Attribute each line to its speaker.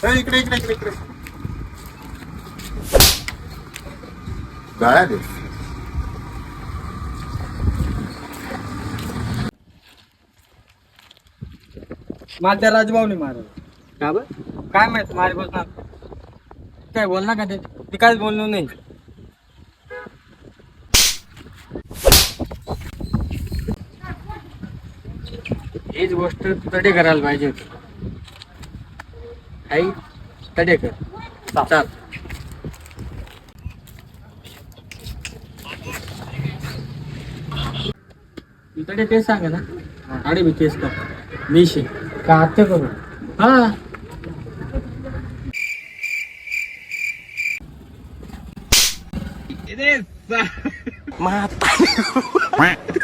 Speaker 1: इकडे इकडे इकडे इकडे गाळ्या दे.
Speaker 2: मला त्या राजभाऊने मारलं. का बर? काय माहित मारे बोलणार काय बोलणार का ते काहीच बोललो नाही. हीच गोष्ट तडे करायला पाहिजे होती. आई तडे कर चाल. तडे तेच सांगा ना. आणि मी तेच कर निशे का हत्या करू. हा
Speaker 3: Mata.